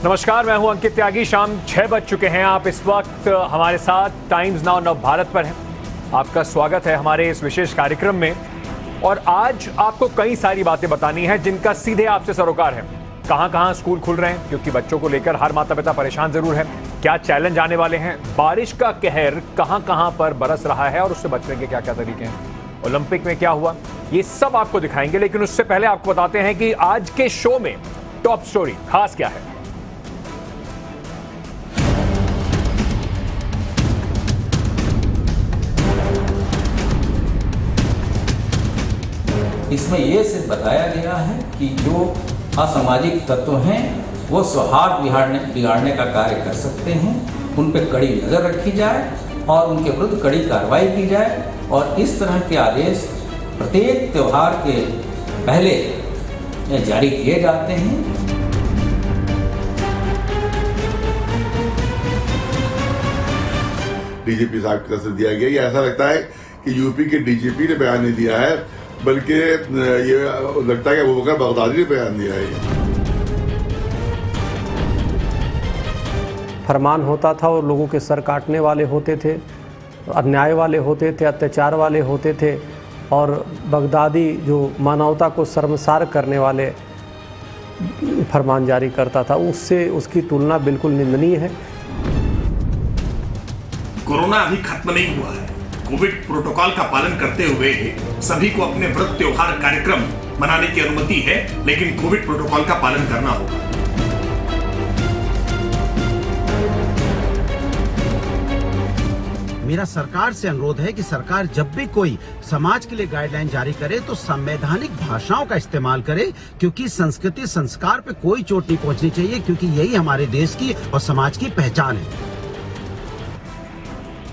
नमस्कार, मैं हूं अंकित त्यागी। शाम 6 बज चुके हैं। आप इस वक्त हमारे साथ टाइम्स नाउ नव भारत पर हैं। आपका स्वागत है हमारे इस विशेष कार्यक्रम में। और आज आपको कई सारी बातें बतानी है जिनका सीधे आपसे सरोकार है। कहां स्कूल खुल रहे हैं, क्योंकि बच्चों को लेकर हर माता पिता परेशान जरूर है। क्या चैलेंज आने वाले हैं, बारिश का कहर कहां पर बरस रहा है और उससे बचने के क्या क्या तरीके हैं, ओलंपिक में क्या हुआ, ये सब आपको दिखाएंगे। लेकिन उससे पहले आपको बताते हैं कि आज के शो में टॉप स्टोरी खास क्या है। इसमें यह सिर्फ बताया गया है कि जो असामाजिक तत्व हैं वो सौहार्द बिगाड़ने का कार्य कर सकते हैं, उन पर कड़ी नज़र रखी जाए और उनके विरुद्ध कड़ी कार्रवाई की जाए। और इस तरह के आदेश प्रत्येक त्यौहार के पहले जारी किए जाते हैं। डीजीपी साहब की तरफ से दिया गया। ये ऐसा लगता है कि यूपी के डीजीपी ने बयान नहीं दिया है, बल्कि ये लगता है कि वो बगदादी ने बयान दिया है। फरमान होता था और लोगों के सर काटने वाले होते थे, अन्याय वाले होते थे, अत्याचार वाले होते थे। और बगदादी जो मानवता को शर्मसार करने वाले फरमान जारी करता था, उससे उसकी तुलना बिल्कुल निंदनीय है। कोरोना अभी खत्म नहीं हुआ है। कोविड प्रोटोकॉल का पालन करते हुए सभी को अपने व्रत त्योहार कार्यक्रम मनाने की अनुमति है, लेकिन कोविड प्रोटोकॉल का पालन करना होगा। मेरा सरकार से अनुरोध है कि सरकार जब भी कोई समाज के लिए गाइडलाइन जारी करे तो संवैधानिक भाषाओं का इस्तेमाल करे, क्योंकि संस्कृति संस्कार पे कोई चोट नहीं पहुंचनी चाहिए, क्योंकि यही हमारे देश की और समाज की पहचान है।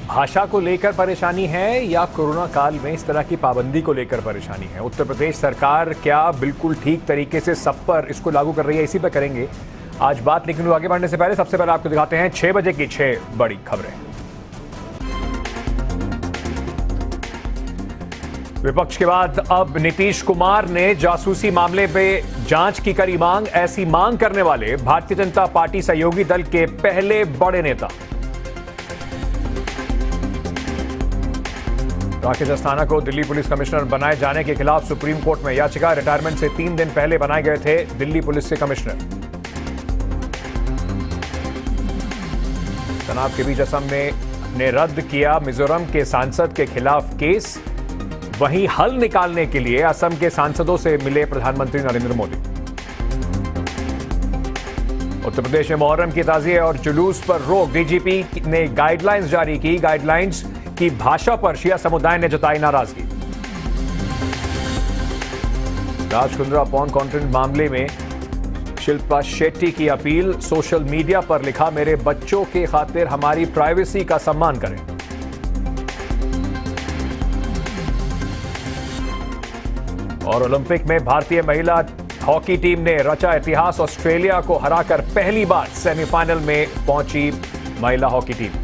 भाषा को लेकर परेशानी है या कोरोना काल में इस तरह की पाबंदी को लेकर परेशानी है? उत्तर प्रदेश सरकार क्या बिल्कुल ठीक तरीके से सब पर इसको लागू कर रही है? इसी पर करेंगे आज बात। लेकिन आगे बढ़ने से पहले सबसे पहले आपको दिखाते हैं 6 बजे की 6 बड़ी खबरें। विपक्ष के बाद अब नीतीश कुमार ने जासूसी मामले पे जांच की करी मांग। ऐसी मांग करने वाले भारतीय जनता पार्टी सहयोगी दल के पहले बड़े नेता। राकेश अस्थाना को दिल्ली पुलिस कमिश्नर बनाए जाने के खिलाफ सुप्रीम कोर्ट में याचिका। रिटायरमेंट से 3 दिन पहले बनाए गए थे दिल्ली पुलिस के कमिश्नर। तनाव के बीच असम ने रद्द किया मिजोरम के सांसद के खिलाफ केस। वहीं हल निकालने के लिए असम के सांसदों से मिले प्रधानमंत्री नरेंद्र मोदी। उत्तर प्रदेश में मुहर्रम की ताज़िये और जुलूस पर रोक। डीजीपी ने गाइडलाइंस जारी की। गाइडलाइंस की भाषा पर शिया समुदाय ने जताई नाराजगी। राज कुंद्रा पॉर्न कंटेंट मामले में शिल्पा शेट्टी की अपील। सोशल मीडिया पर लिखा, मेरे बच्चों के खातिर हमारी प्राइवेसी का सम्मान करें। और ओलंपिक में भारतीय महिला हॉकी टीम ने रचा इतिहास। ऑस्ट्रेलिया को हराकर पहली बार सेमीफाइनल में पहुंची महिला हॉकी टीम।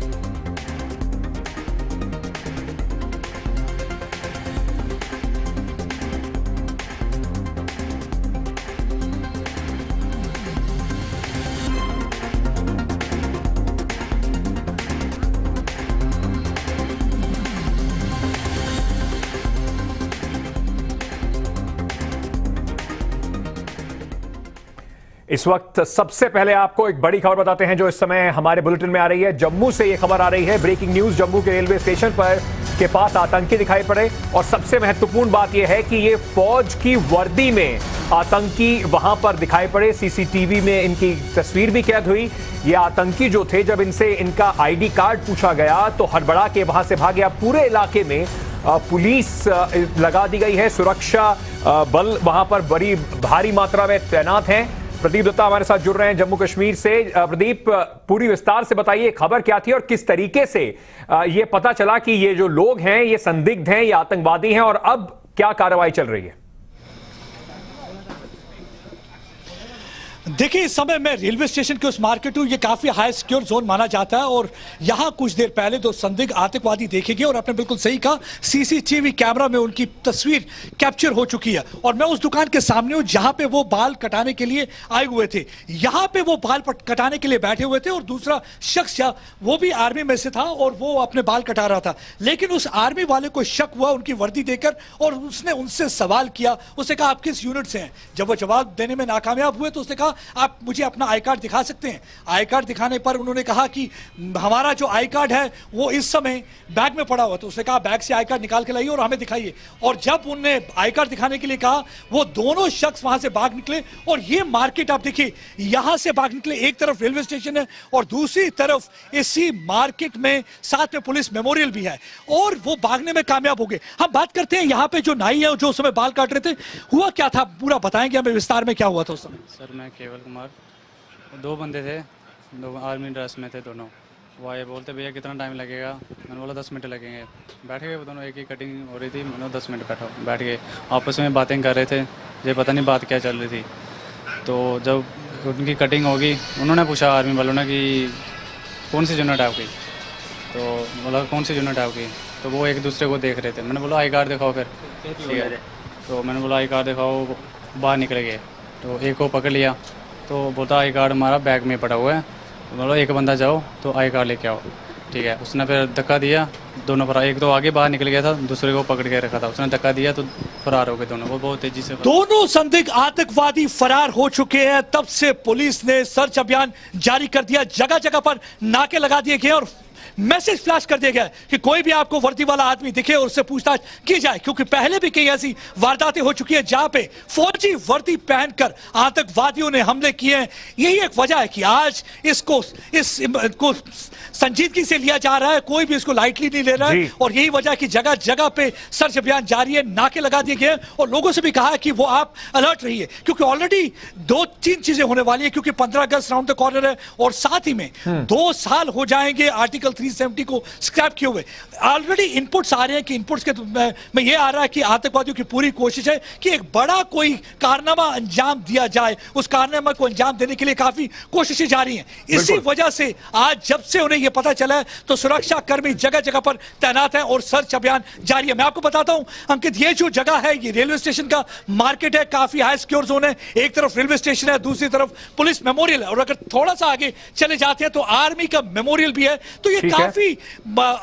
इस वक्त सबसे पहले आपको एक बड़ी खबर बताते हैं जो इस समय हमारे बुलेटिन में आ रही है। जम्मू से यह खबर आ रही है, ब्रेकिंग न्यूज। जम्मू के रेलवे स्टेशन पर के पास आतंकी दिखाई पड़े और सबसे महत्वपूर्ण बात यह है कि ये फौज की वर्दी में आतंकी वहां पर दिखाई पड़े। सीसीटीवी में इनकी तस्वीर भी कैद हुई। ये आतंकी जो थे, जब इनसे इनका आईडी कार्ड पूछा गया तो हड़बड़ा के वहां से भाग गया। पूरे इलाके में पुलिस लगा दी गई है, सुरक्षा बल वहां पर बड़ी भारी मात्रा में तैनात हैं। प्रदीप दत्ता हमारे साथ जुड़ रहे हैं जम्मू कश्मीर से। प्रदीप, पूरी विस्तार से बताइए खबर क्या थी और किस तरीके से ये पता चला कि ये जो लोग हैं ये संदिग्ध हैं, ये आतंकवादी हैं, और अब क्या कार्रवाई चल रही है? देखिए, इस समय मैं रेलवे स्टेशन के उस मार्केट हूँ। ये काफी हाई सिक्योर जोन माना जाता है और यहाँ कुछ देर पहले दो संदिग्ध आतंकवादी देखे गए और आपने बिल्कुल सही कहा, सीसीटीवी कैमरा में उनकी तस्वीर कैप्चर हो चुकी है। और मैं उस दुकान के सामने हूँ जहाँ पे वो बाल कटाने के लिए आए हुए थे। यहाँ पे वो बाल कटाने के लिए बैठे हुए थे और दूसरा शख्स वो भी आर्मी में से था और वो अपने बाल कटा रहा था। लेकिन उस आर्मी वाले को शक हुआ उनकी वर्दी देखकर और उसने उनसे सवाल किया। उसने कहा, आप किस यूनिट से हैं? जब वो जवाब देने में नाकामयाब हुए तो उसने कहा, आप मुझे अपना आई कार्ड दिखा सकते हैं? आई कार्ड दिखाने पर उन्होंने कहा कि हमारा जो आई कार्ड है वो इस समय बैग में पड़ा हुआ। तो उसने कहा, बैग से आई कार्ड निकाल के लाइए और हमें दिखाइए। और जब उन्होंने आई कार्ड दिखाने के लिए कहा, वो दोनों शख्स वहां से भाग निकले। और ये मार्केट आप देखिए, यहां से भाग निकले। एक तरफ रेलवे स्टेशन है और दूसरी तरफ इसी मार्केट में साथ में पुलिस मेमोरियल भी है और वो भागने में कामयाब हो गए। हम बात करते हैं यहाँ पे जो नाई है जो उस समय बाल काट रहे थे, हुआ क्या था पूरा बताएंगे हमें विस्तार में, क्या हुआ था उस समय? सर, मैं केवल कुमार, दो बंदे थे, दो आर्मी ड्रेस में थे दोनों। वो आए, बोलते भैया कितना टाइम लगेगा? मैंने बोला 10 मिनट लगेंगे। बैठ गए वो दोनों, एक ही कटिंग हो रही थी। मैंने 10 मिनट बैठ गए, आपस में बातें कर रहे थे। ये पता नहीं बात क्या चल रही थी। तो जब उनकी कटिंग होगी, उन्होंने पूछा आर्मी वालों ने कि कौन सी यूनिट है आपकी? तो बोला कौन सी यूनिट है आपकी? तो वो एक दूसरे को देख रहे थे। मैंने बोला आई कार्ड दिखाओ फिर। ठीक है, तो मैंने बोला आई कार्ड दिखाओ। बाहर निकले गए तो एक को पकड़ लिया। तो बोलता आई कार्ड हमारा बैग में पड़ा हुआ है। तो बोला एक बंदा जाओ तो आई कार्ड लेके आओ। ठीक है, उसने फिर धक्का दिया, दोनों फरार। एक तो आगे बाहर निकल गया था, दूसरे को पकड़ के रखा था। उसने धक्का दिया तो फरार हो गए दोनों। वो बहुत तेजी से दोनों संदिग्ध आतंकवादी फरार हो चुके हैं। तब से पुलिस ने सर्च अभियान जारी कर दिया। जगह जगह पर नाके लगा दिए गए और मैसेज फ्लैश कर दिया गया कि कोई भी आपको वर्दी वाला आदमी दिखे और उससे पूछताछ की जाए, क्योंकि पहले भी कई ऐसी वारदातें हो चुकी है जहां पे फौजी वर्दी पहनकर आतंकवादियों ने हमले किए हैं। यही एक वजह है कि आज इसको संजीदगी से लिया जा रहा है, कोई भी इसको लाइटली नहीं ले रहा है। और यही वजह कि जगह जगह पे सर्च अभियान जारी है, नाके लगा दिए गए और लोगों से भी कहा है कि वो आप अलर्ट रहिए, क्योंकि ऑलरेडी 2-3 चीजें होने वाली है। क्योंकि 15 अगस्त राउंड द कॉर्नर है और साथ ही में 2 साल हो जाएंगे आर्टिकल 370 को स्क्रैप किए हुए। ऑलरेडी इनपुट्स आ रहे हैं कि इनपुट्स के में ये आ रहा है कि आतंकवादियों की पूरी कोशिश है कि एक बड़ा कोई कारनामा अंजाम दिया जाए। उस कारनामा को अंजाम देने के लिए काफी कोशिशें जारी हैं। इसी वजह से आज जब से उन्हें यह पता चला है तो सुरक्षा कर्मी जगह जगह पर तैनात हैं और सर्च अभियान जारी है। मैं आपको बताता हूं अंकित, ये जो जगह है ये रेलवे स्टेशन का मार्केट है, काफी हाई सिक्योर जोन है। एक तरफ रेलवे स्टेशन है, दूसरी तरफ पुलिस मेमोरियल है और अगर थोड़ा सा आगे चले जाते हैं तो आर्मी का मेमोरियल भी है। तो ये काफी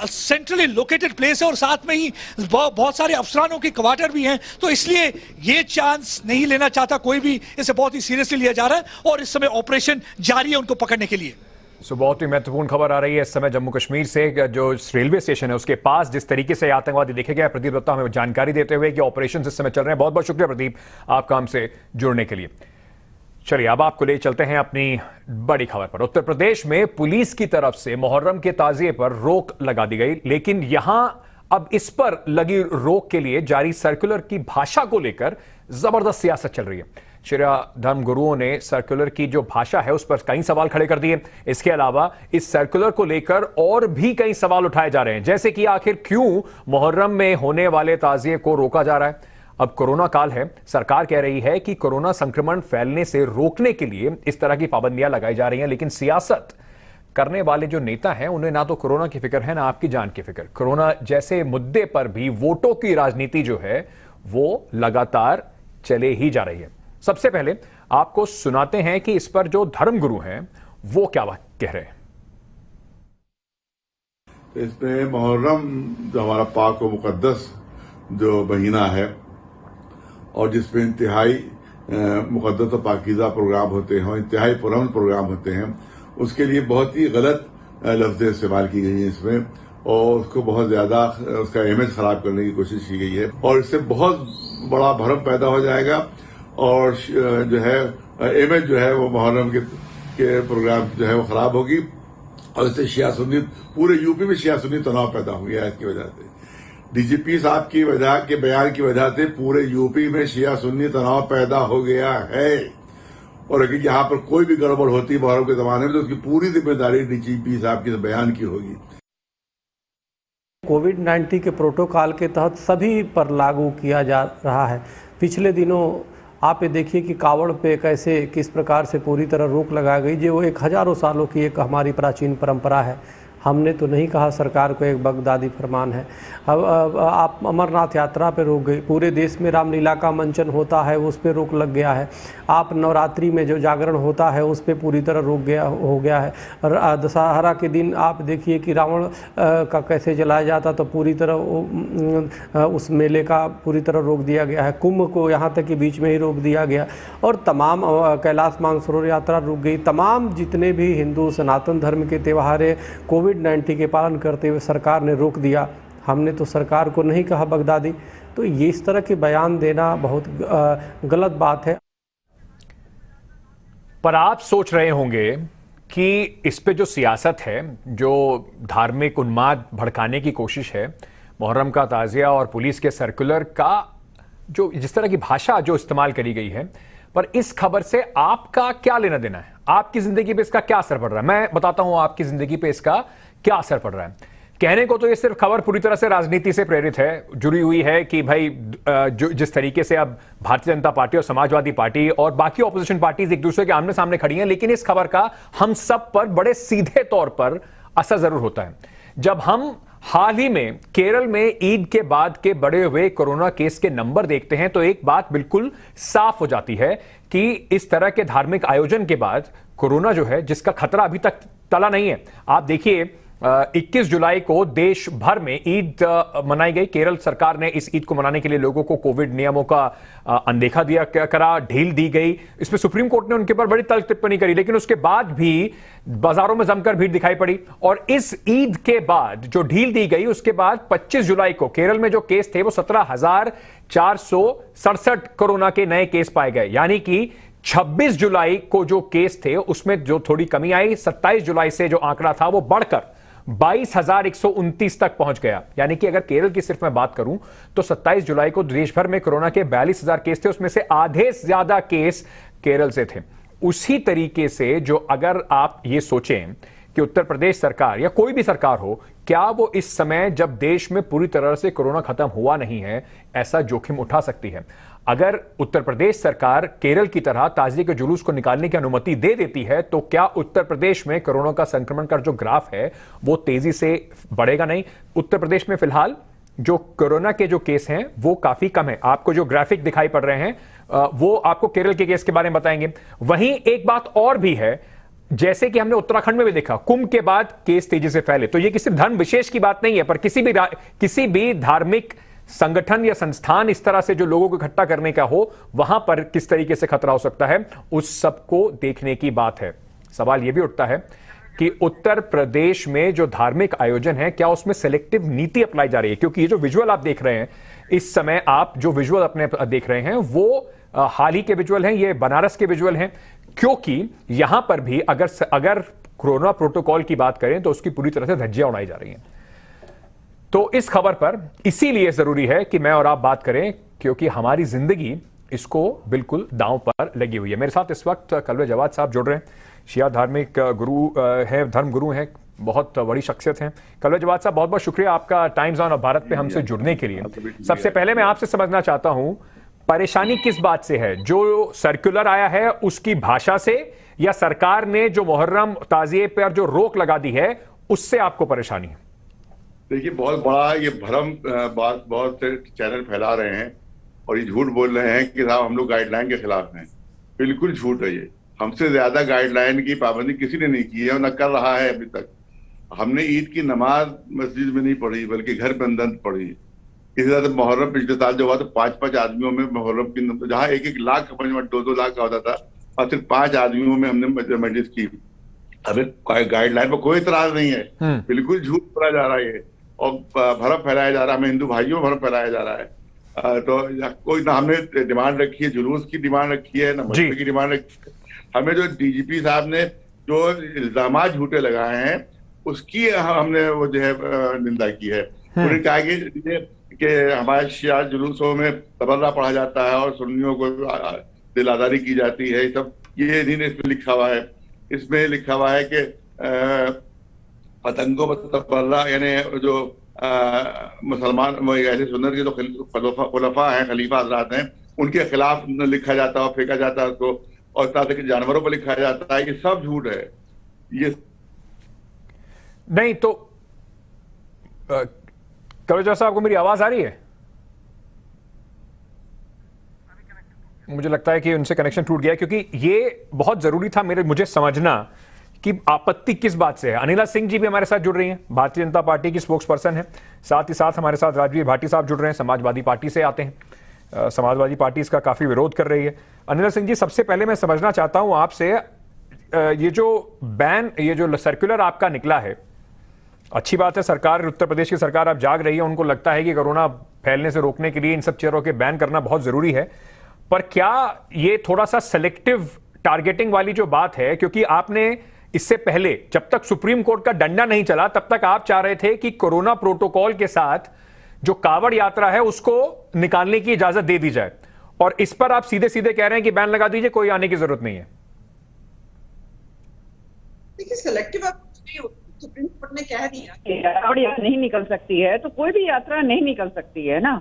सेंट्रली लोकेटेड प्लेस है और साथ में ही बहुत सारे अफसरानों के क्वार्टर भी हैं। तो इसलिए ये चांस नहीं लेना चाहता कोई भी, इसे बहुत ही सीरियसली लिया जा रहा है और इस समय ऑपरेशन जारी है उनको पकड़ने के लिए। बहुत ही महत्वपूर्ण खबर आ रही है इस समय जम्मू कश्मीर से। जो रेलवे स्टेशन है उसके पास जिस तरीके से आतंकवादी देखे गए, प्रदीप दत्ता हमें जानकारी देते हुए कि ऑपरेशन इस समय चल रहे हैं। बहुत बहुत शुक्रिया प्रदीप आपका हमसे जुड़ने के लिए। चलिए अब आपको ले चलते हैं अपनी बड़ी खबर पर। उत्तर प्रदेश में पुलिस की तरफ से मुहर्रम के ताजिए पर रोक लगा दी गई, लेकिन यहां अब इस पर लगी रोक के लिए जारी सर्कुलर की भाषा को लेकर जबरदस्त सियासत चल रही है। शरिया धर्म गुरुओं ने सर्कुलर की जो भाषा है उस पर कई सवाल खड़े कर दिए। इसके अलावा इस सर्कुलर को लेकर और भी कई सवाल उठाए जा रहे हैं, जैसे कि आखिर क्यों मुहर्रम में होने वाले ताजिए को रोका जा रहा है। अब कोरोना काल है, सरकार कह रही है कि कोरोना संक्रमण फैलने से रोकने के लिए इस तरह की पाबंदियां लगाई जा रही हैं, लेकिन सियासत करने वाले जो नेता हैं उन्हें ना तो कोरोना की फिक्र है ना आपकी जान की फिक्र। कोरोना जैसे मुद्दे पर भी वोटों की राजनीति जो है वो लगातार चले ही जा रही है। सबसे पहले आपको सुनाते हैं कि इस पर जो धर्मगुरु हैं वो क्या कह रहे हैं। इसमें मुहर्रम जो हमारा पाक व मुकद्दस जो महीना है और जिसमें इंतहाई मुकद्दस और पाकीज़ा प्रोग्राम होते हैं, इंतहाई पुरअमन प्रोग्राम होते हैं, उसके लिए बहुत ही गलत लफ्ज़ें इस्तेमाल की गई हैं इसमें और उसको बहुत ज्यादा उसका इमेज खराब करने की कोशिश की गई है और इससे बहुत बड़ा भ्रम पैदा हो जाएगा और जो है इमेज जो है वो मुहर्रम के प्रोग्राम जो है वो खराब होगी और इससे शिया सुन्नी पूरे यूपी में शिया सुन्नी तनाव पैदा हो गया है। इसकी वजह से डीजीपी साहब की वजह के बयान की वजह से पूरे यूपी में शिया सुन्नी तनाव पैदा हो गया है और अगर यहाँ पर कोई भी गड़बड़ होती मुहर्रम के जमाने में तो उसकी पूरी जिम्मेदारी डीजीपी साहब के बयान की होगी। कोविड-19 के प्रोटोकॉल के तहत सभी पर लागू किया जा रहा है। पिछले दिनों आप ये देखिए कि कावड़ पे कैसे किस प्रकार से पूरी तरह रोक लगाई गई, जो एक हज़ारों सालों की एक हमारी प्राचीन परंपरा है। हमने तो नहीं कहा सरकार को एक बगदादी फरमान है। अब आप अमरनाथ यात्रा पे रोक गई, पूरे देश में रामलीला का मंचन होता है उस पर रोक लग गया है। आप नवरात्रि में जो जागरण होता है उस पर पूरी तरह हो गया है। दशहरा के दिन आप देखिए कि रावण का कैसे जलाया जाता, तो पूरी तरह उस मेले का पूरी तरह रोक दिया गया है। कुंभ को यहाँ तक कि बीच में ही रोक दिया गया, और तमाम कैलाश मानसरोवर यात्रा रुक गई। तमाम जितने भी हिंदू सनातन धर्म के त्यौहार कोविड-19 के पालन करते हुए सरकार ने रोक दिया। हमने तो सरकार को नहीं कहा बगदादी। तो ये इस तरह के बयान देना बहुत गलत बात है। पर आप सोच रहे होंगे कि इस पे जो सियासत है, जो धार्मिक उन्माद भड़काने की कोशिश है, मुहर्रम का ताज़िया और पुलिस के सर्कुलर का जो जिस तरह की भाषा जो इस्तेमाल करी गई है, पर इस खबर से आपका क्या लेना देना है? आपकी जिंदगी पे इसका क्या असर पड़ रहा है? मैं बताता हूं आपकी जिंदगी पे इसका क्या असर पड़ रहा है। कहने को तो ये सिर्फ खबर पूरी तरह से राजनीति से प्रेरित है, जुड़ी हुई है कि भाई जो जिस तरीके से अब भारतीय जनता पार्टी और समाजवादी पार्टी और बाकी ऑपोजिशन पार्टीज एक दूसरे के आमने सामने खड़ी हैं, लेकिन इस खबर का हम सब पर बड़े सीधे तौर पर असर जरूर होता है। जब हम हाल ही में केरल में ईद के बाद के बढ़े हुए कोरोना केस के नंबर देखते हैं, तो एक बात बिल्कुल साफ हो जाती है कि इस तरह के धार्मिक आयोजन के बाद कोरोना जो है, जिसका खतरा अभी तक टला नहीं है। आप देखिए 21 जुलाई को देश भर में ईद मनाई गई। केरल सरकार ने इस ईद को मनाने के लिए लोगों को कोविड नियमों का अनदेखा करा, ढील दी गई। इसमें सुप्रीम कोर्ट ने उनके ऊपर बड़ी तल्ख टिप्पणी करी, लेकिन उसके बाद भी बाजारों में जमकर भीड़ दिखाई पड़ी। और इस ईद के बाद जो ढील दी गई, उसके बाद 25 जुलाई को केरल में जो केस थे वो 17,467 कोरोना के नए केस पाए गए। यानी कि 26 जुलाई को जो केस थे उसमें जो थोड़ी कमी आई, 27 जुलाई से जो आंकड़ा था वो बढ़कर 22,129 तक पहुंच गया। यानी कि अगर केरल की सिर्फ मैं बात करूं तो 27 जुलाई को देश भर में कोरोना के 42,000 केस थे, उसमें से आधे से ज्यादा केस केरल से थे। उसी तरीके से जो अगर आप ये सोचें कि उत्तर प्रदेश सरकार या कोई भी सरकार हो, क्या वो इस समय जब देश में पूरी तरह से कोरोना खत्म हुआ नहीं है, ऐसा जोखिम उठा सकती है? अगर उत्तर प्रदेश सरकार केरल की तरह ताजिए के जुलूस को निकालने की अनुमति दे देती है, तो क्या उत्तर प्रदेश में कोरोना का संक्रमण का जो ग्राफ है वो तेजी से बढ़ेगा? नहीं। उत्तर प्रदेश में फिलहाल जो कोरोना के जो केस हैं वो काफी कम है। आपको जो ग्राफिक दिखाई पड़ रहे हैं वो आपको केरल के केस के बारे में बताएंगे। वहीं एक बात और भी है, जैसे कि हमने उत्तराखंड में भी देखा, कुंभ के बाद केस तेजी से फैले। तो ये किसी धर्म विशेष की बात नहीं है, पर किसी भी धार्मिक संगठन या संस्थान इस तरह से जो लोगों को इकट्ठा करने का हो, वहां पर किस तरीके से खतरा हो सकता है, उस सबको देखने की बात है। सवाल यह भी उठता है कि उत्तर प्रदेश में जो धार्मिक आयोजन है, क्या उसमें सेलेक्टिव नीति अप्लाई जा रही है? क्योंकि ये जो विजुअल आप देख रहे हैं इस समय, आप जो विजुअल अपने देख रहे हैं वो हाल ही के विजुअल हैं, ये बनारस के विजुअल हैं। क्योंकि यहां पर भी अगर कोरोना प्रोटोकॉल की बात करें तो उसकी पूरी तरह से धज्जियां उड़ाई जा रही हैं। तो इस खबर पर इसीलिए जरूरी है कि मैं और आप बात करें, क्योंकि हमारी जिंदगी इसको बिल्कुल दांव पर लगी हुई है। मेरे साथ इस वक्त कलवे जवाद साहब जुड़ रहे हैं, शिया धार्मिक गुरु हैं, धर्म गुरु हैं, बहुत बड़ी शख्सियत हैं। कलवे जवाद साहब, बहुत बहुत शुक्रिया आपका टाइम्स ऑन भारत पे हमसे जुड़ने के लिए। सबसे पहले मैं आपसे समझना चाहता हूं, परेशानी किस बात से है? जो सर्कुलर आया है उसकी भाषा से, या सरकार ने जो मुहर्रम ताजिए पर जो रोक लगा दी है उससे आपको परेशानी है? देखिए, बहुत बड़ा ये भ्रम बात बहुत से चैनल फैला रहे हैं और ये झूठ बोल रहे हैं कि साहब हम लोग गाइडलाइन के खिलाफ हैं। बिल्कुल झूठ है ये। हमसे ज्यादा गाइडलाइन की पाबंदी किसी ने नहीं की है और न कर रहा है अभी तक। हमने ईद की नमाज मस्जिद में नहीं पढ़ी, बल्कि घर पे अंदर पढ़ी। इसी तरह से मुहर्रम पिछले साल जो हुआ तो 5-5 आदमियों में मुहर्रम की, जहाँ 1-1 लाख 2-2 लाख का होता था, और सिर्फ 5 आदमियों में हमने मस्जिद की। हमें गाइडलाइन पर कोई इतराज नहीं है। बिल्कुल झूठ बोला जा रहा है और भ्रम फैलाया जा रहा है, हमें हिंदू भाइयों में भ्रम फैलाया जा रहा है। तो कोई ना हमने डिमांड रखी है, जुलूस की डिमांड रखी है, ना मस्जिद की डिमांड रखी है। हमें जो डीजीपी साहब ने जो इल्जाम झूठे लगाए हैं उसकी हमने वो जो है निंदा की है। उन्होंने कहा कि हमारे शिया जुलूसों में तबर्रा पढ़ा जाता है और सुन्नियों को दिलादारी की जाती है। सब ये नहीं इसमें लिखा हुआ है। इसमें लिखा हुआ है कि पतंगों पर तबर्रा, यानी जो मुसलमान ऐसे सुन्नत के जो खुलफा हैं, खलीफा हजरात हैं, उनके खिलाफ लिखा जाता है, फेंका जाता है उसको, और तरह के जानवरों पर लिखा जाता है, ये सब झूठ है। ये नहीं तो करोजा साहब को मेरी आवाज आ रही है? मुझे लगता है कि उनसे कनेक्शन टूट गया, क्योंकि ये बहुत जरूरी था मुझे समझना कि आपत्ति किस बात से है। अनिला सिंह जी भी हमारे साथ जुड़ रही हैं, भारतीय जनता पार्टी की स्पोक्स पर्सन है। साथ ही साथ हमारे साथ राजवीर भाटी साहब जुड़ रहे हैं, समाजवादी पार्टी से आते हैं। समाजवादी पार्टी इसका काफी विरोध कर रही है। अनिला सिंह जी, सबसे पहले मैं समझना चाहता हूं आपसे, ये जो बैन, ये जो सर्कुलर आपका निकला है, अच्छी बात है, सरकार, उत्तर प्रदेश की सरकार अब जाग रही है, उनको लगता है कि कोरोना फैलने से रोकने के लिए इन सब चीजों के बैन करना बहुत जरूरी है। पर क्या ये थोड़ा सा सेलेक्टिव टारगेटिंग वाली जो बात है, क्योंकि आपने इससे पहले जब तक सुप्रीम कोर्ट का डंडा नहीं चला तब तक आप चाह रहे थे कि कोरोना प्रोटोकॉल के साथ जो कांवड़ यात्रा है उसको निकालने की इजाजत दे दी जाए, और इस पर आप सीधे सीधे कह रहे हैं कि बैन लगा दीजिए, कोई आने की जरूरत नहीं है। देखिए, सेलेक्टिव सुप्रीम कोर्ट ने कह दिया कि कांवड़ यात्रा नहीं निकल सकती है, तो कोई भी यात्रा नहीं निकल सकती है ना,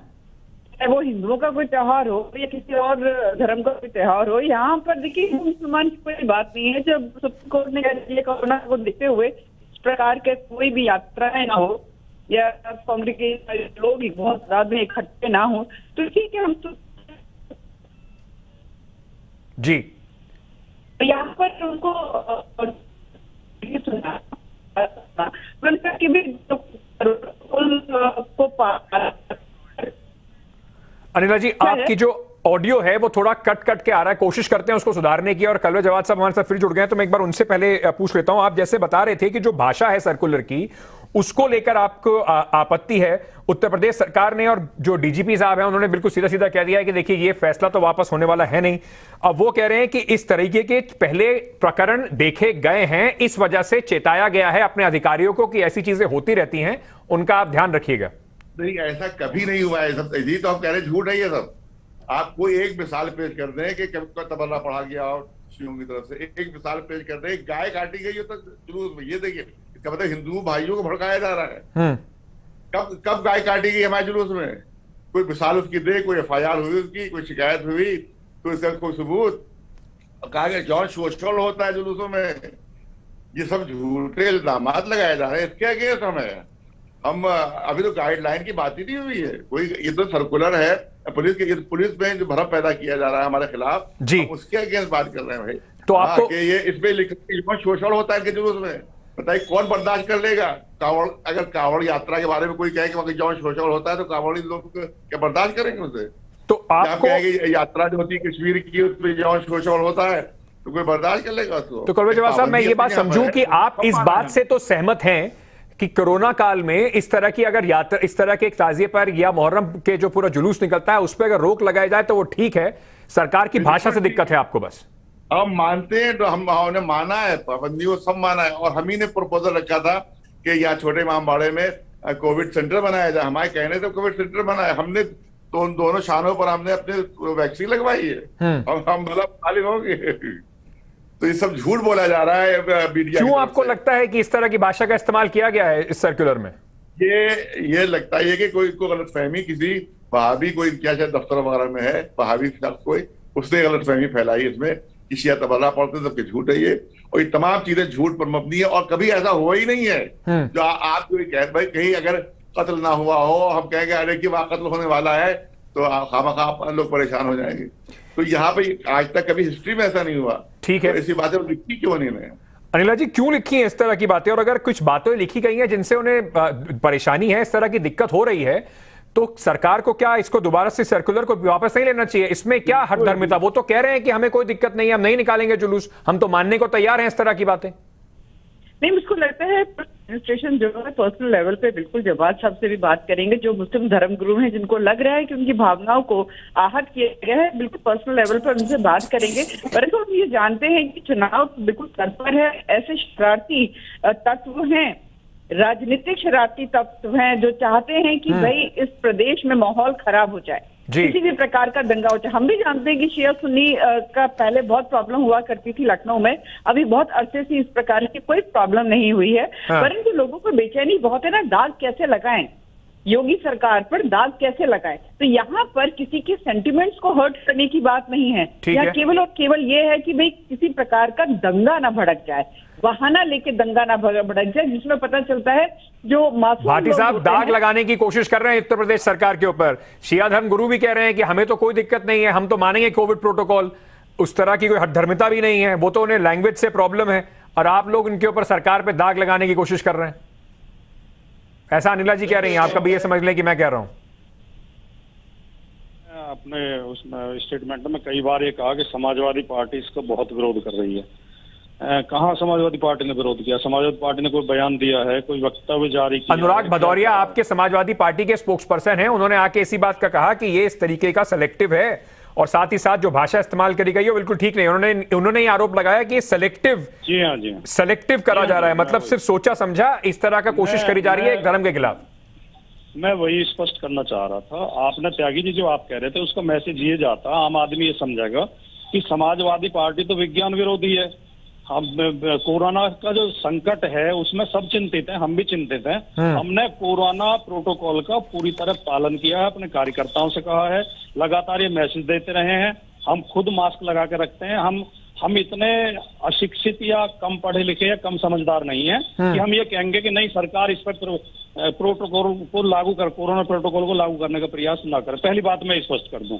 चाहे वो हिंदुओं का कोई त्योहार हो या किसी और धर्म का कोई त्योहार हो। यहाँ पर देखिए, मुसलमान की कोई बात नहीं है। जब सुप्रीम कोर्ट ने कह दिया कोरोना को देखते हुए इस प्रकार के कोई भी यात्राएं ना हो या कांग्रेस लोग बहुत ज्यादा में इकट्ठे ना हो, तो ठीक है, हम तो जी यहाँ पर उनको कि भी अनिला जी, आपकी जो ऑडियो है वो थोड़ा कट कट के आ रहा है, कोशिश करते हैं उसको सुधारने की। और कलवे जवाद साहब हमारे साथ फिर जुड़ गए हैं, तो मैं एक बार उनसे पहले पूछ लेता हूं। आप जैसे बता रहे थे कि जो भाषा है सर्कुलर की, उसको लेकर आपको आपत्ति है। उत्तर प्रदेश सरकार ने और जो डीजीपी साहब हैं उन्होंने बिल्कुल सीधा सीधा कह दिया है कि देखिए ये फैसला तो वापस होने वाला है नहीं। अब वो कह रहे हैं कि इस तरीके के पहले प्रकरण देखे गए हैं, इस वजह से चेताया गया है अपने अधिकारियों को कि ऐसी चीजें होती रहती हैं, उनका आप ध्यान रखिएगा। नहीं, ऐसा कभी नहीं हुआ है सब। यही तो आप कह रहे हैं झूठ है ये सब। आप कोई एक मिसाल पेश कर दें कि कब तबर्रा पढ़ा गया और शियों की तरफ से, एक मिसाल पेश कर दें, गाय काटी गई हो तो जुलूस में, ये देखिए, इसका मतलब हिंदू भाइयों को भड़काया जा रहा है। कब गाय काटी गई हमारे जुलूस में? कोई मिसाल उसकी दे, कोई FIR हुई उसकी, कोई शिकायत हुई तो इसका कोई सबूत? कहा गया जॉन सोशल होता है जुलूसों में। ये सब झूठे इल्जाम लगाए जा रहे हैं, इसके अगेंस्ट हम अभी तो गाइडलाइन की बात ही नहीं हुई है कोई। ये तो सर्कुलर है पुलिस में जो भ्रम पैदा किया जा रहा है हमारे खिलाफ जी, उसके अगेंस्ट बात कर रहे हैं भाई। तो आपको ये इसमें लिखा शोषण होता है इनके जुलूस में, बताइए कौन बर्दाश्त कर लेगा? कांवड़, अगर कांवड़ यात्रा के बारे में कोई कहे कि जौन शोषण होता है तो कांवड़ी लोग क्या बर्दाश्त करेंगे उसे? तो आपको कहेंगे यात्रा जो होती है कश्मीर की, उसमें जौन शोषण होता है तो कोई बर्दाश्त कर लेगा उसको? तो कलवे जवाब साहब, मैं ये बात समझूं कि आप इस बात से तो सहमत हैं कि कोरोना काल में इस तरह की अगर यात्रा, इस तरह के एक ताजिए पर या मुहर्रम के जो पूरा जुलूस निकलता है उस पर अगर रोक लगाई जाए तो वो ठीक है, सरकार की भाषा से दिक्कत है आपको? बस हम मानते हैं, तो हमने माना है, पाबंदी को सब माना है, और हम ही ने प्रपोजल रखा था कि यहाँ छोटे इमामबाड़े में कोविड सेंटर बनाया जाए। हमारे कहने से कोविड सेंटर बनाया हमने, तो दोनों शानों पर हमने अपने वैक्सीन लगवाई है। हम भला खाली होंगे? तो ये सब झूठ बोला जा रहा है मीडिया। क्यों आपको लगता है कि इस तरह की भाषा का इस्तेमाल किया गया है इस सर्कुलर में? ये लगता है कि कोई गलतफहमी, किसी वहाबी कोई क्या शायद दफ्तर वगैरह में है वहाबी शख्स, कोई उसने गलतफहमी फैलाई इसमें कि शिया तबर्रा पढ़ते सबके झूठ है ये, और ये तमाम चीजें झूठ पर मबनी है, और कभी ऐसा हुआ ही नहीं है। जो आप कोई कह भाई कहीं अगर कत्ल ना हुआ हो, हम कहेंगे अरे कि वहां कत्ल होने वाला है तो खामखा लोग परेशान हो जाएंगे। तो यहाँ पे आज तक कभी हिस्ट्री में ऐसा नहीं हुआ। ठीक है, तो ऐसी बातें लिखी क्यों नहीं है? अनिला जी, क्यों लिखी है इस तरह की बातें? और अगर कुछ बातें लिखी गई हैं जिनसे उन्हें परेशानी है, इस तरह की दिक्कत हो रही है, तो सरकार को क्या इसको दोबारा से सर्कुलर को वापस नहीं लेना चाहिए? इसमें क्या हठधर्मिता? वो तो कह रहे हैं कि हमें कोई दिक्कत नहीं है, हम नहीं निकालेंगे जुलूस, हम तो मानने को तैयार हैं इस तरह की बातें। नहीं, मुझको लगता है एडमिनिस्ट्रेशन जो है पर्सनल लेवल पे बिल्कुल जवाब साहब से भी बात करेंगे, जो मुस्लिम धर्मगुरु हैं जिनको लग रहा है कि उनकी भावनाओं को आहत किया गया है, बिल्कुल पर्सनल लेवल पर उनसे बात करेंगे। परंतु हम ये जानते हैं कि चुनाव बिल्कुल सर पर है, ऐसे शरारती तत्व हैं, राजनीतिक शरारती तत्व हैं जो चाहते हैं कि भाई इस प्रदेश में माहौल खराब हो जाए, किसी भी प्रकार का दंगा हो जाए। हम भी जानते हैं कि शिया सुन्नी का पहले बहुत प्रॉब्लम हुआ करती थी लखनऊ में, अभी बहुत अरसे से इस प्रकार की कोई प्रॉब्लम नहीं हुई है। परंतु लोगों को बेचैनी बहुत है ना, दाग कैसे लगाएं, योगी सरकार पर दाग कैसे लगाए। तो यहाँ पर किसी के सेंटिमेंट्स को हर्ट करने की बात नहीं है, यहाँ केवल और केवल ये है कि भाई किसी प्रकार का दंगा ना भड़क जाए, बहाना लेके दंगा ना भड़क जाए, जिसमें पता चलता है जो मासूम भाटी साहब दाग लगाने की कोशिश कर रहे हैं उत्तर प्रदेश सरकार के ऊपर। शिया धर्म गुरु भी कह रहे हैं कि हमें तो कोई दिक्कत नहीं है, हम तो मानेंगे कोविड प्रोटोकॉल, उस तरह की कोई हठधर्मिता भी नहीं है, वो तो उन्हें लैंग्वेज से प्रॉब्लम है, और आप लोग उनके ऊपर सरकार पे दाग लगाने की कोशिश कर रहे हैं। ऐसा अनिला जी कह रही हैं, आपका भी ये समझ लें कि मैं कह रहा हूं। अपने उस स्टेटमेंट में कई बार ये कहा कि समाजवादी पार्टी इसका बहुत विरोध कर रही है। कहाँ समाजवादी पार्टी ने विरोध किया? समाजवादी पार्टी ने कोई बयान दिया है, कोई वक्तव्य जारी किया? अनुराग भदौरिया आपके समाजवादी पार्टी के स्पोक्स पर्सन हैं, उन्होंने आके इसी बात का कहा कि ये इस तरीके का सिलेक्टिव है, और साथ ही साथ जो भाषा इस्तेमाल करी गई है बिल्कुल ठीक नहीं। उन्होंने ये आरोप लगाया कि सिलेक्टिव सिलेक्टिव करा जा रहा है, मतलब सिर्फ सोचा समझा इस तरह का कोशिश करी जा रही है एक धर्म के खिलाफ। मैं वही स्पष्ट करना चाह रहा था। आपने त्यागी जी जो आप कह रहे थे उसका मैसेज ये जाता, आम आदमी ये समझेगा कि समाजवादी पार्टी तो विज्ञान विरोधी है। हम कोरोना का जो संकट है उसमें सब चिंतित हैं, हम भी चिंतित हैं। हमने कोरोना प्रोटोकॉल का पूरी तरह पालन किया है, अपने कार्यकर्ताओं से कहा है, लगातार ये मैसेज देते रहे हैं। हम खुद मास्क लगा के रखते हैं। हम इतने अशिक्षित या कम पढ़े लिखे या कम समझदार नहीं है कि हम ये कहेंगे कि नहीं सरकार इस पर प्रोटोकॉल को लागू कर, कोरोना प्रोटोकॉल को लागू करने का प्रयास ना करे। पहली बात मैं स्पष्ट कर दूं।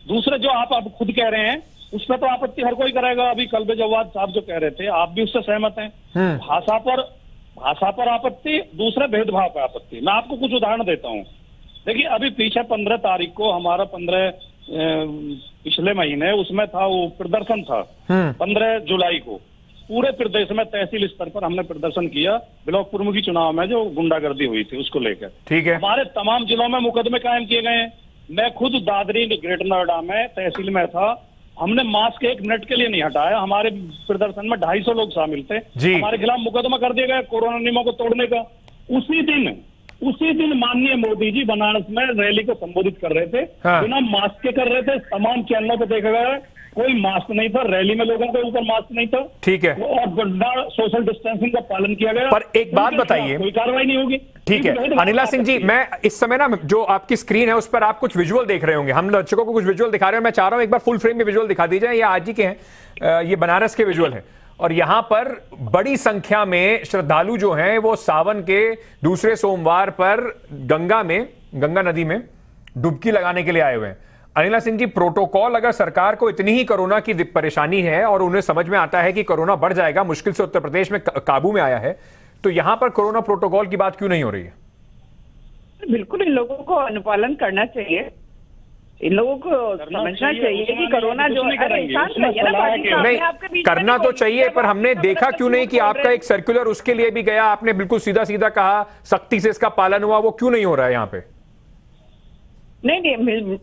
दूसरे जो आप खुद कह रहे हैं उसमें तो आपत्ति हर कोई करेगा। अभी कल्बे जवाद साहब जो कह रहे थे आप भी उससे सहमत हैं। भाषा पर आपत्ति, दूसरे भेदभाव पर आपत्ति। मैं आपको कुछ उदाहरण देता हूँ। देखिए अभी पीछे 15 तारीख को हमारा पिछले महीने उसमें था वो प्रदर्शन था 15 जुलाई को पूरे प्रदेश में तहसील स्तर पर हमने प्रदर्शन किया ब्लॉक प्रमुखी चुनाव में जो गुंडागर्दी हुई थी उसको लेकर। ठीक है। हमारे तमाम जिलों में मुकदमे कायम किए गए हैं। मैं खुद दादरी ग्रेटर नोएडा में तहसील में था, हमने मास्क 1 मिनट के लिए नहीं हटाया। हमारे प्रदर्शन में 250 लोग शामिल थे, हमारे खिलाफ मुकदमा कर दिया गया कोरोना नियमों को तोड़ने का। उसी दिन माननीय मोदी जी बनारस में रैली को संबोधित कर रहे थे, बिना मास्क के कर रहे थे। तमाम चैनलों पर देखा गया कोई मास्क नहीं था, रैली में लोगों के ऊपर मास्क नहीं था। ठीक है। और सोशल डिस्टेंसिंग का पालन किया गया। पर एक बात बताइए, कोई कार्रवाई नहीं होगी। ठीक है अनिला सिंह जी, मैं इस समय ना जो आपकी स्क्रीन है उस पर आप कुछ विजुअल देख रहे होंगे, हम दर्शकों को कुछ विजुअल दिखा रहे हैं। मैं चाह रहा हूं एक बार फुल फ्रेम में विजुअल दिखा दीजिए। ये आज ही के हैं, ये बनारस के विजुअल है, और यहां पर बड़ी संख्या में श्रद्धालु जो हैं वो सावन के दूसरे सोमवार पर गंगा नदी में डुबकी लगाने के लिए आए हुए हैं। अनिला सिंह जी, प्रोटोकॉल अगर सरकार को इतनी ही कोरोना की परेशानी है और उन्हें समझ में आता है कि कोरोना बढ़ जाएगा, मुश्किल से उत्तर प्रदेश में काबू में आया है, तो यहां पर कोरोना प्रोटोकॉल की बात क्यों नहीं हो रही है? बिल्कुल इन लोगों को अनुपालन करना चाहिए। इन लोगों को समझना चाहिए कि कोरोना जो नहीं करना तो चाहिए, पर हमने देखा क्यों नहीं कि आपका एक सर्कुलर उसके लिए भी गया, आपने बिल्कुल सीधा सीधा कहा सख्ती से इसका पालन हुआ, वो क्यों नहीं हो रहा है यहाँ पे? नहीं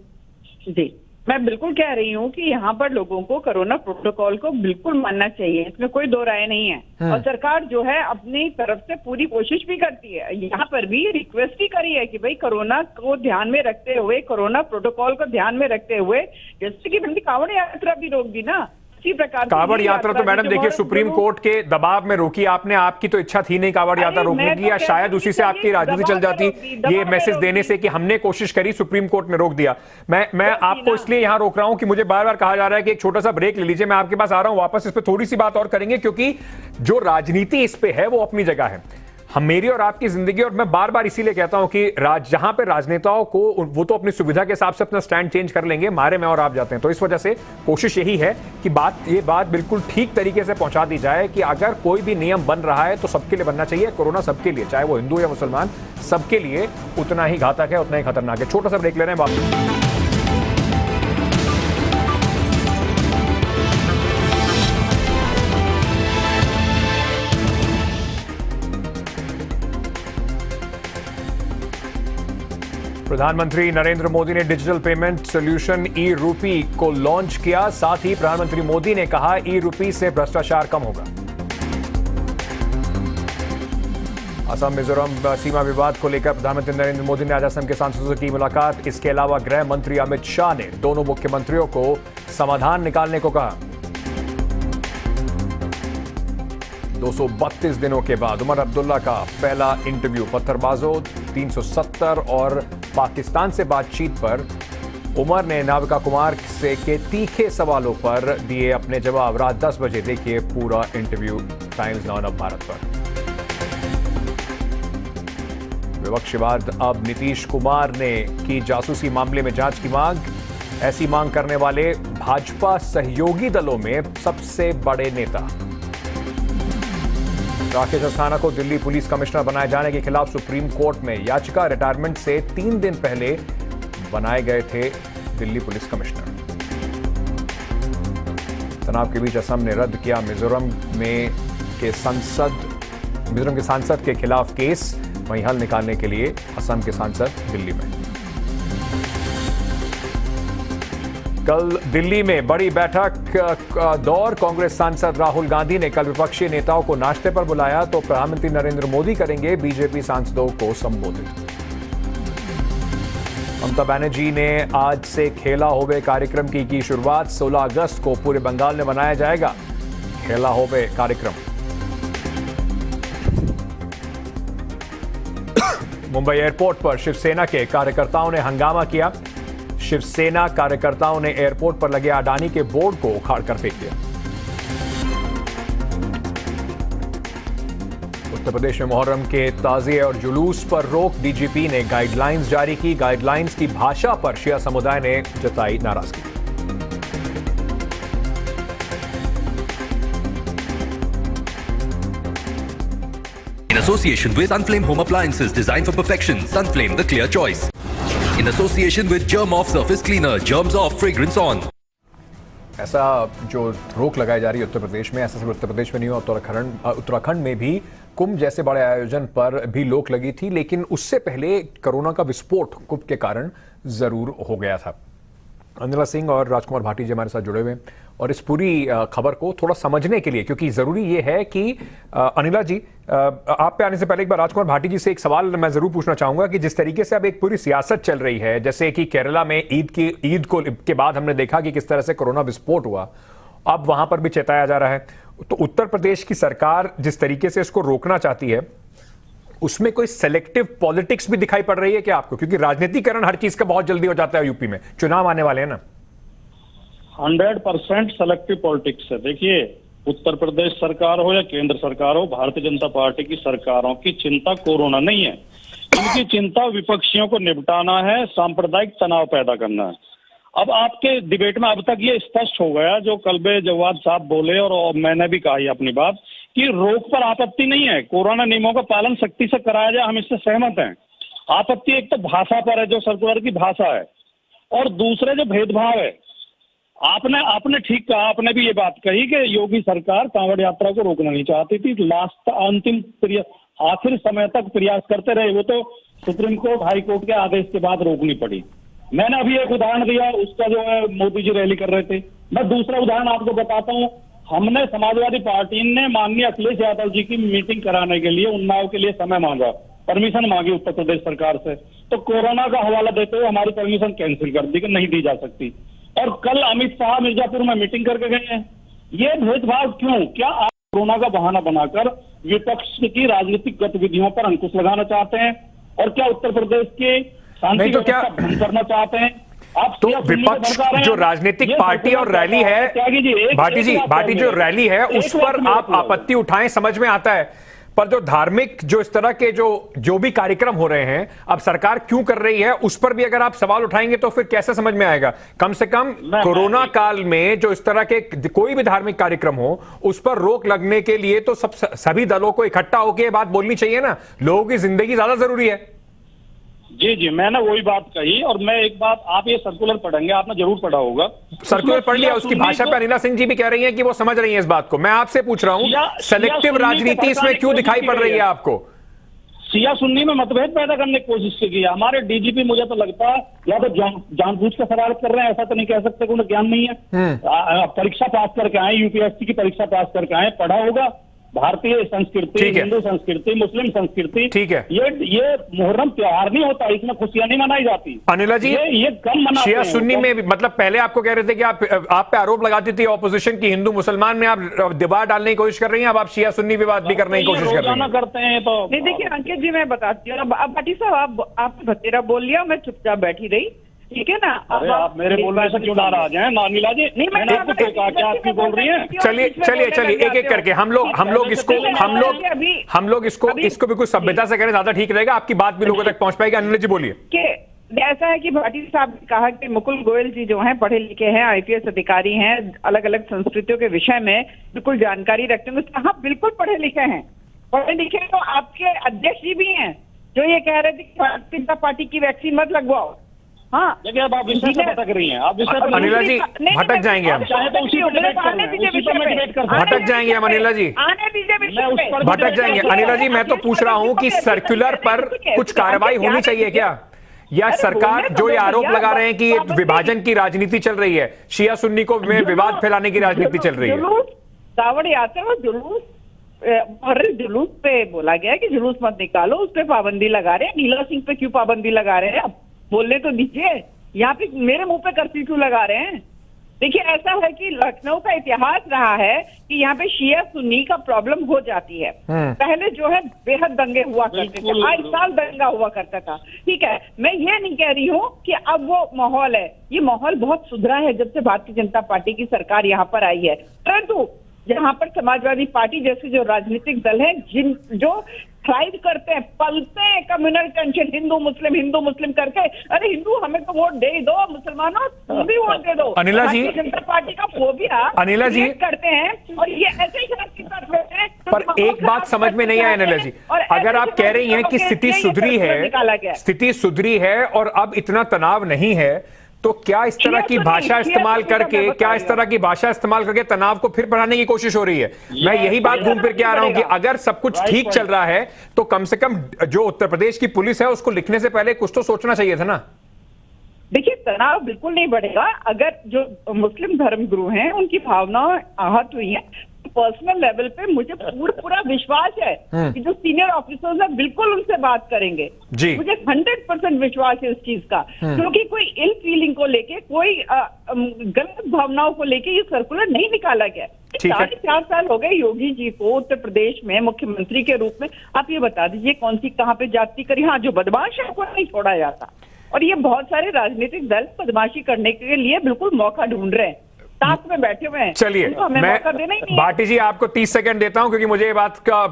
जी, मैं बिल्कुल कह रही हूँ कि यहाँ पर लोगों को कोरोना प्रोटोकॉल को बिल्कुल मानना चाहिए, इसमें कोई दो राय नहीं है। और सरकार जो है अपनी तरफ से पूरी कोशिश भी करती है। यहाँ पर भी रिक्वेस्ट ही करी है कि भाई कोरोना को ध्यान में रखते हुए, कोरोना प्रोटोकॉल को ध्यान में रखते हुए, जैसे कि मैंने कांवड़ यात्रा भी रोक दी ना, प्रकार कांवड़ यात्रा तो मैडम देखिए सुप्रीम कोर्ट के दबाव में रोकी आपने, आपकी तो इच्छा थी नहीं कांवड़ यात्रा रोकने की, या शायद उसी से आपकी राजनीति चल जाती ये मैसेज देने से कि हमने कोशिश करी, सुप्रीम कोर्ट ने रोक दिया। मैं आपको इसलिए यहां रोक रहा हूं कि मुझे बार बार कहा जा रहा है कि एक छोटा सा ब्रेक ले लीजिए। मैं आपके पास आ रहा हूं वापस, इस पर थोड़ी सी बात और करेंगे, क्योंकि जो राजनीति इस पे है वो अपनी जगह है, हम मेरी और आपकी जिंदगी। और मैं बार बार इसीलिए कहता हूं कि जहां पे राजनेताओं को वो तो अपनी सुविधा के हिसाब से अपना स्टैंड चेंज कर लेंगे, मारे में और आप जाते हैं। तो इस वजह से कोशिश यही है कि ये बात बिल्कुल ठीक तरीके से पहुंचा दी जाए कि अगर कोई भी नियम बन रहा है तो सबके लिए बनना चाहिए। कोरोना सबके लिए, चाहे वो हिंदू या मुसलमान, सबके लिए उतना ही घातक है, उतना ही खतरनाक है। छोटा सा ब्रेक ले रहे हैं, वापस। प्रधानमंत्री नरेंद्र मोदी ने डिजिटल पेमेंट सॉल्यूशन ई रूपी को लॉन्च किया। साथ ही प्रधानमंत्री मोदी ने कहा ई रूपी से भ्रष्टाचार कम होगा। असम मिजोरम सीमा विवाद को लेकर प्रधानमंत्री नरेंद्र मोदी ने आज असम के सांसदों से की मुलाकात। इसके अलावा गृह मंत्री अमित शाह ने दोनों मुख्यमंत्रियों को समाधान निकालने को कहा। 232 दिनों के बाद उमर अब्दुल्ला का पहला इंटरव्यू, पत्थरबाजों 370 और पाकिस्तान से बातचीत पर उमर ने नाविका कुमार से के तीखे सवालों पर दिए अपने जवाब। रात 10 बजे देखिए पूरा interview times now of Bharat पर। विपक्ष के बाद अब नीतीश कुमार ने की जासूसी मामले में जांच की मांग। ऐसी मांग करने वाले भाजपा सहयोगी दलों में सबसे बड़े नेता। राकेश अस्थाना को दिल्ली पुलिस कमिश्नर बनाए जाने के खिलाफ सुप्रीम कोर्ट में याचिका। रिटायरमेंट से 3 दिन पहले बनाए गए थे दिल्ली पुलिस कमिश्नर। तनाव के बीच असम ने रद्द किया मिजोरम के सांसद के खिलाफ केस। वहीं हल निकालने के लिए असम के सांसद दिल्ली में। कल दिल्ली में बड़ी बैठक का दौर। कांग्रेस सांसद राहुल गांधी ने कल विपक्षी नेताओं को नाश्ते पर बुलाया तो प्रधानमंत्री नरेंद्र मोदी करेंगे बीजेपी सांसदों को संबोधित। ममता बनर्जी ने आज से खेला होवे कार्यक्रम की शुरुआत। 16 अगस्त को पूरे बंगाल में मनाया जाएगा खेला होवे कार्यक्रम। मुंबई एयरपोर्ट पर शिवसेना के कार्यकर्ताओं ने हंगामा किया। शिवसेना कार्यकर्ताओं ने एयरपोर्ट पर लगे अडानी के बोर्ड को उखाड़कर फेंक दिया। उत्तर प्रदेश में मुहर्रम के ताज़िए और जुलूस पर रोक। डीजीपी ने गाइडलाइंस जारी की। गाइडलाइंस की भाषा पर शिया समुदाय ने जताई नाराजगी। In association with Sunflame Home Appliances designed for perfection, Sunflame the clear choice. In association with Germ Off Surface Cleaner, germs off, fragrance on. ऐसा जो रोक लगाई जा रही है उत्तर प्रदेश में, ऐसा सिर्फ उत्तर प्रदेश में नहीं हुआ, उत्तराखंड में भी कुंभ जैसे बड़े आयोजन पर भी रोक लगी थी, लेकिन उससे पहले कोरोना का विस्फोट कुंभ के कारण जरूर हो गया था। अनिला सिंह और राजकुमार भाटी जी हमारे साथ जुड़े हुए और इस पूरी खबर को थोड़ा समझने के लिए, क्योंकि जरूरी ये है कि अनिला जी, आप पे आने से पहले एक बार राजकुमार भाटी जी से एक सवाल मैं जरूर पूछना चाहूंगा कि जिस तरीके से अब एक पूरी सियासत चल रही है, जैसे कि केरला में ईद के बाद हमने देखा कि किस तरह से कोरोना विस्फोट हुआ, अब वहां पर भी चेताया जा रहा है, तो उत्तर प्रदेश की सरकार जिस तरीके से इसको रोकना चाहती है उसमें कोई सेलेक्टिव पॉलिटिक्स भी दिखाई पड़ रही है क्या आपको? क्योंकि राजनीतिकरण हर चीज का बहुत जल्दी हो जाता है, यूपी में चुनाव आने वाले हैं ना। 100% सेलेक्टिव पॉलिटिक्स है। देखिए, उत्तर प्रदेश सरकार हो या केंद्र सरकार हो, भारतीय जनता पार्टी की सरकारों की चिंता कोरोना नहीं है। इनकी चिंता विपक्षियों को निपटाना है, सांप्रदायिक तनाव पैदा करना है। अब आपके डिबेट में अब तक ये स्पष्ट हो गया, जो कल्बे जवाद साहब बोले और मैंने भी कहा अपनी बात, कि रोक पर आपत्ति नहीं है, कोरोना नियमों का पालन सख्ती से कराया जाए, हम इससे सहमत हैं। आपत्ति एक तो भाषा पर है, जो सर्कुलर की भाषा है, और दूसरे जो भेदभाव है। आपने ठीक कहा, आपने भी ये बात कही कि योगी सरकार कांवड़ यात्रा को रोकना नहीं चाहती थी, अंतिम आखिर समय तक प्रयास करते रहे, वो तो सुप्रीम कोर्ट हाई कोर्ट के आदेश के बाद रोकनी पड़ी। मैंने अभी एक उदाहरण दिया, उसका जो है मोदी जी रैली कर रहे थे। मैं दूसरा उदाहरण आपको बताता हूँ। हमने समाजवादी पार्टी ने माननीय अखिलेश यादव जी की मीटिंग कराने के लिए उन्नाव के लिए समय मांगा, परमिशन मांगी उत्तर प्रदेश सरकार से, तो कोरोना का हवाला देते हुए हमारी परमिशन कैंसिल कर दी कि नहीं दी जा सकती। और कल अमित शाह मिर्जापुर में मीटिंग करके गए हैं। ये भेदभाव क्यों? क्या आप कोरोना का बहाना बनाकर विपक्ष की राजनीतिक गतिविधियों पर अंकुश लगाना चाहते हैं? और क्या उत्तर प्रदेश के शांति व्यवस्था भंग करना चाहते हैं? आप तो विपक्ष जो राजनीतिक पार्टी और रैली है, भाटी जो रैली है उस पर आप आपत्ति उठाएं, समझ में आता है, पर जो धार्मिक जो इस तरह के जो भी कार्यक्रम हो रहे हैं, अब सरकार क्यों कर रही है उस पर भी अगर आप सवाल उठाएंगे तो फिर कैसे समझ में आएगा? कम से कम कोरोना काल में जो इस तरह के कोई भी धार्मिक कार्यक्रम हो उस पर रोक लगने के लिए तो सभी दलों को इकट्ठा होकर बात बोलनी चाहिए ना। लोगों की जिंदगी ज्यादा जरूरी है। जी, मैंने वही बात कही। और मैं एक बात, आप ये सर्कुलर पढ़ेंगे, आपने जरूर पढ़ा होगा, सर्कुलर पढ़ लिया, उसकी भाषा पे अनिला सिंह जी भी कह रही हैं कि वो समझ रही हैं इस बात को। मैं आपसे पूछ रहा हूं, सेलेक्टिव राजनीति इसमें क्यों दिखाई पड़ रही है आपको? सिया सुन्नी में मतभेद पैदा करने की कोशिश की है। हमारे डीजीपी, मुझे तो लगता है या तो जानबूझ के शरारत कर रहे हैं, ऐसा तो नहीं कह सकते, उन्हें ज्ञान नहीं है। परीक्षा पास करके आए, यूपीएससी की परीक्षा पास करके आए, पढ़ा होगा, भारतीय संस्कृति, हिंदू संस्कृति, मुस्लिम संस्कृति, ठीक है, ये मुहर्रम त्योहार नहीं होता, इसमें खुशियां नहीं मनाई जाती। अनिला जी, ये कम मनाते शिया हैं। सुन्नी में मतलब पहले आपको कह रहे थे कि आप पे आरोप लगाती थी ऑपोजिशन की हिंदू मुसलमान में आप दीवार डालने की कोशिश कर रही हैं, अब आप शिया सुन्नी विवाद भी करने की कोशिश कर रही हैं। करते हैं तो नहीं, देखिए अंकित जी, मैं बताती हूँ। अब भाटी साहब, आपने भतेरा बोल लिया, मैं चुपचाप बैठी रही, ठीक है ना। अरे आप मेरे बोलने से क्यों नाराज हैं अनिला जी? नहीं, मैंने आपको टोका, क्या आप क्यों बोल रही हैं? चलिए एक एक करके हम लोग इसको भी कुछ सभ्यता से करें, ज्यादा ठीक रहेगा, आपकी बात भी लोगों तक पहुंच पाएगी। अनिल जी बोलिए। ऐसा है कि भाटी साहब ने कहा कि मुकुल गोयल जी जो हैं पढ़े लिखे हैं, आईपीएस अधिकारी हैं, अलग अलग संस्कृतियों के विषय में बिल्कुल जानकारी रखते हैं। हाँ, बिल्कुल पढ़े लिखे हैं। पढ़े लिखे तो आपके अध्यक्ष जी भी हैं जो ये कह रहे थे कि भारतीय जनता पार्टी की वैक्सीन मत लगवाओ। हाँ, देखिए अब आप विषय से भटक रही हैं, आप विषय अनिला जी भटक जाएंगे हम, चाहे तो उसी पर डिबेट कर भटक जाएंगे हम अनिला जी, आने दीजिए, भटक जाएंगे। अनिला जी, मैं तो पूछ रहा हूं कि सर्कुलर पर कुछ कार्रवाई होनी चाहिए क्या, या सरकार जो ये आरोप लगा रहे हैं कि विभाजन की राजनीति चल रही है, शिया सुन्नी को में विवाद फैलाने की राजनीति चल रही है। कावड़ यात्रा और जुलूस पे बोला गया कि जुलूस मत निकालो, उस पर पाबंदी लगा रहे हैं। नीला सिंह पे क्यों पाबंदी लगा रहे हैं? अब बोलने तो दीजिए, यहाँ पे मेरे मुंह पे कर्फ्यू क्यों लगा रहे हैं? देखिए, ऐसा है कि लखनऊ का इतिहास रहा है कि यहाँ पे शिया सुन्नी का प्रॉब्लम हो जाती है। पहले जो है बेहद दंगे हुआ करते थे, हर साल दंगा हुआ करता था, ठीक है। मैं ये नहीं कह रही हूँ कि अब वो माहौल है, ये माहौल बहुत सुधरा है जब से भारतीय जनता पार्टी की सरकार यहाँ पर आई है। परंतु यहाँ पर समाजवादी पार्टी जैसे जो राजनीतिक दल है, जो थ्राइव करते हैं, पलते हैं कम्युनल टेंशन, हिंदू मुस्लिम करके, अरे हिंदू हमें तो वोट दे ही दो, मुसलमानों तुम भी वोट दे दो। अनिला जी, भारतीय जनता पार्टी का फोबिया अनिला जी करते हैं और ये ऐसे ही करते हैं। पर एक बात समझ में नहीं आई अनिला जी, अगर आप कह रही हैं कि स्थिति सुधरी है और अब इतना तनाव नहीं है, तो क्या इस तरह की भाषा इस्तेमाल करके तनाव को फिर बढ़ाने की कोशिश हो रही है? मैं यही बात घूम फिर के आ रहा हूं कि अगर सब कुछ ठीक चल रहा है तो कम से कम जो उत्तर प्रदेश की पुलिस है उसको लिखने से पहले कुछ तो सोचना चाहिए था ना। देखिए, तनाव बिल्कुल नहीं बढ़ेगा अगर जो मुस्लिम धर्मगुरु हैं उनकी भावनाएं आहत हुई हैं। पर्सनल लेवल पे मुझे पूरा विश्वास है कि जो सीनियर ऑफिसर्स हैं बिल्कुल उनसे बात करेंगे जी। मुझे 100% विश्वास है इस चीज का, क्योंकि कोई इल फीलिंग को लेके, कोई गलत भावनाओं को लेके ये सर्कुलर नहीं निकाला गया। 4.5 साल हो गए योगी जी को उत्तर प्रदेश में मुख्यमंत्री के रूप में। आप ये बता दीजिए कौन सी कहाँ पे जाति करी? हाँ, जो बदमाश है उनको नहीं छोड़ा जाता। और ये बहुत सारे राजनीतिक दल बदमाशी करने के लिए बिल्कुल मौका ढूंढ रहे हैं, ताक में बैठे हुए हैं। चलिए, मैं भाटी जी आपको 30 सेकंड देता हूं क्योंकि मुझे ये बात का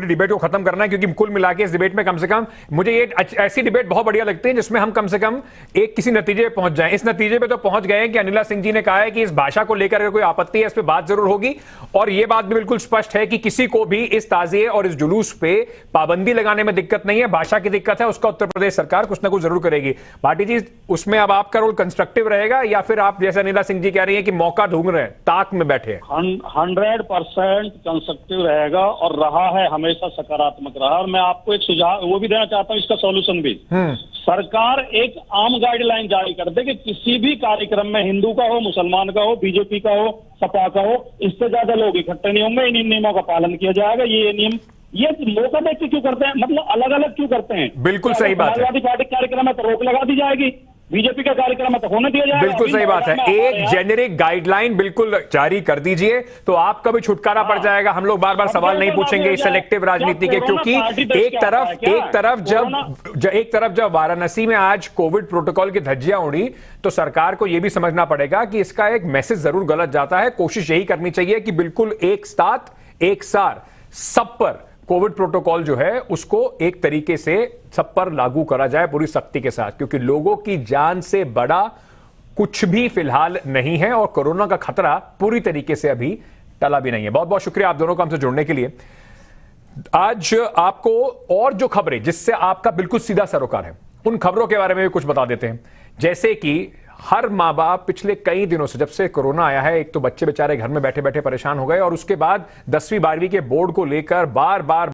डिबेट को खत्म करना है, क्योंकि कुल मिला के इस डिबेट में कम से कम मुझे ये ऐसी डिबेट बहुत बढ़िया लगती है जिसमें हम कम से कम एक किसी नतीजे पे पहुंच जाएं। इस नतीजे पे तो पहुंच गए कि अनिला सिंह जी ने कहा है कि इस भाषा को लेकर अगर कोई आपत्ति है इस पर बात जरूर होगी, और ये बात भी बिल्कुल स्पष्ट है कि किसी को भी इस ताजिए और इस जुलूस पे पाबंदी लगाने में दिक्कत नहीं है। भाषा की दिक्कत है, उसका उत्तर प्रदेश सरकार कुछ ना कुछ जरूर करेगी। भाटी जी, उसमें अब आपका रोल कंस्ट्रक्टिव रहेगा या फिर आप जैसे अनिला सिंह जी कह रही है कि मौका ढूंढ रहे हैं, ताक में बैठे? 100% कंस्ट्रक्टिव रहेगा और रहा है, हमेशा सकारात्मक रहा। और मैं आपको एक सुझाव वो भी देना चाहता हूँ, इसका सॉल्यूशन भी। सरकार एक आम गाइडलाइन जारी कर दे कि किसी भी कार्यक्रम में हिंदू का हो, मुसलमान का हो, बीजेपी का हो, सपा का हो, इससे ज्यादा लोग इकट्ठे नहीं होंगे, इन नियमों का पालन किया जाएगा। ये नियम ये मौका देख के क्यों करते हैं, मतलब अलग अलग क्यों करते हैं? बिल्कुल सही बात है। समाजवादी पार्टी कार्यक्रम है तो रोक लगा दी जाएगी, बीजेपी का कार्यक्रम है तो होने दिया जाएगा। बिल्कुल सही बात है, एक जेनेरिक गाइडलाइन बिल्कुल जारी कर दीजिए तो आपका भी छुटकारा पड़ जाएगा। हम लोग बार बार सवाल नहीं पूछेंगे इस सेलेक्टिव राजनीति के, क्योंकि एक तरफ जब वाराणसी में आज कोविड प्रोटोकॉल की धज्जियां उड़ी तो सरकार को यह भी समझना पड़ेगा कि इसका एक मैसेज जरूर गलत जाता है। कोशिश यही करनी चाहिए कि बिल्कुल एक साथ एक सार सब पर कोविड प्रोटोकॉल जो है उसको एक तरीके से सब पर लागू करा जाए पूरी सख्ती के साथ, क्योंकि लोगों की जान से बड़ा कुछ भी फिलहाल नहीं है और कोरोना का खतरा पूरी तरीके से अभी टला भी नहीं है। बहुत बहुत शुक्रिया आप दोनों को हमसे जुड़ने के लिए। आज आपको और जो खबरें जिससे आपका बिल्कुल सीधा सरोकार है उन खबरों के बारे में भी कुछ बता देते हैं। जैसे कि हर माँ बाप पिछले कई दिनों से, जब से कोरोना आया है, एक तो बच्चे बेचारे घर में बैठे बैठे परेशान हो गए और उसके बाद 10वीं 12वीं के बोर्ड को लेकर बार बार